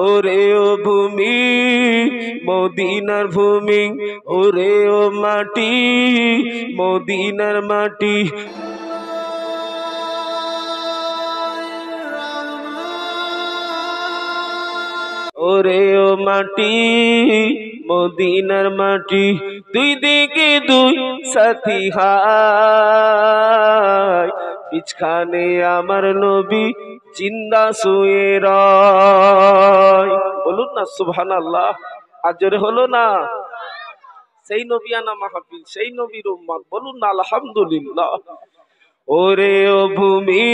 ওরে ও ভূমি মদিনার ভূমি, ওরে ও মাটি মদিনার মাটি। ওরে ও মাটি মদিনার মাটি, দুই দিকে দুই সাথী হায়, বিছখানে আমার নবী জিন্দা শুয়ে রয়। বলুন না সুবহানাল্লাহ, আজরে হলো না? সেই নবিয়ানা মাহফিল, সেই নবীর উম্মত, বলুন না আলহামদুলিল্লাহ। ওরে ও ভূমি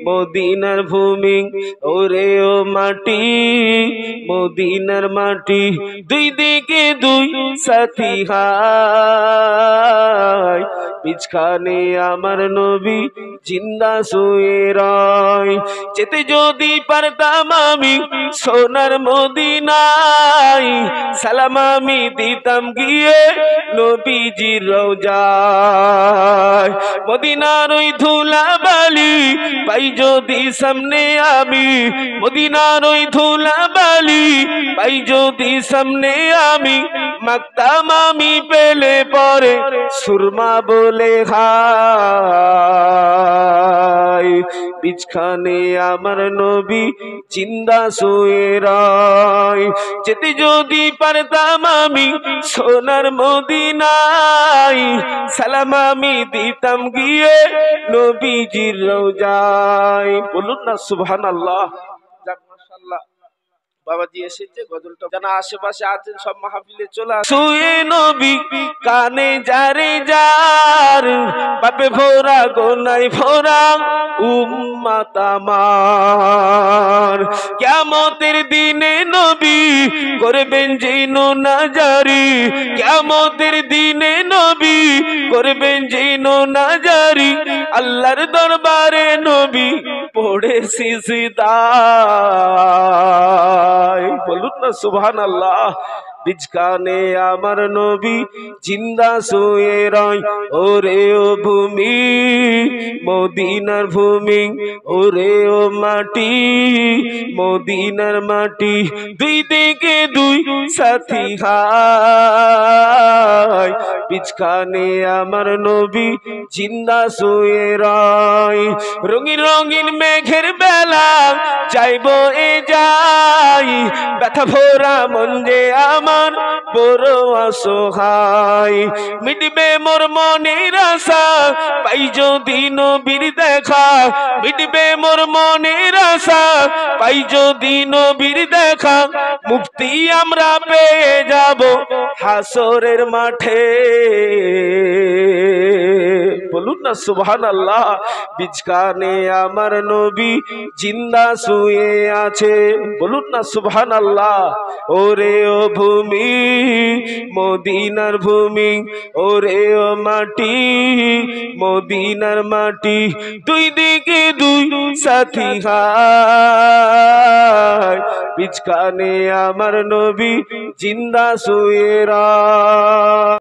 মদিনার ভূমি, ওরে ও মাটি মদিনার মাটি, দুই দিকে দুই সাথী হায়, বিছখানে আমার নবী জিন্দা শুয়ে রয়। যেতে যদি পারতাম আমি সোনার মদিনায়, সালাম আমি দিতাম গিয়ে নবীজির রওজায়। মদিনার ওই ধুলাবালি পাই যদি সামনে আমি, মদিনার ওই ধুলাবালি পাই যদি সামনে আমি, মাগতাম আমি পেলে পরে সুরমা বলে হায়, বিছখানে আমার নবী জিন্দা শুয়ে রয়। যেতে যদি পারতাম আমি সোনার মদিনায়, সালাম আমি দিতাম গিয়ে নবীজির রওজায়। বলুন না সুবহানাল্লাহ। যাক মাশাআল্লাহ, বাবাজি এসেছে, গজলটা জানা আশেপাশে আছেন সব মাহফিলে চলে আসে। শুয়ে নবী কানে যারে যার, পাপে ভরা গোনায় ভরা উম্মত আমার, কিয়ামতের দিনে নবী করবেন জিনো নাজারি, কিয়ামতের দিনে নবী করবেন জিনো নাজারি, আল্লাহর দরবারে নবী পড়ে সিজদায়। বলুন না সুবহানাল্লাহ। বিছখানে আমার নবী জিন্দা শুয়ে রয়। ওরে ও ভূমি মদিনার ভূমি, ওরে ও মাটি মদিনার মাটি, দুই দিকে দুই সাথী হায়, বিছখানে আমার নবী জিন্দা শুয়ে রয়। রঙিন রঙিন মেঘের বেলা যাইব এ যাই, ব্যথা ভরা মন যে আমার বড় অসহায়, মিটবে মোর মনের আশা পাই যদি নবীর দেখা, মিটবে মোর মনের আশা পাই যদি নবীর দেখা, মুক্তি আমরা পেয়ে যাব হাসরের মাঠে। বলুন না সুবহানাল্লাহ। বিছখানে আমার নবী জিন্দা শুয়ে আছে, বলুন না সুবহানাল্লাহ। ওরে ও ভূমি মদিনার ভূমি, ওরে ও মাটি মদিনার মাটি, দুই দিকে দুই সাথী হায়, বিছখানে আমার নবী জিন্দা শুয়ে রয়।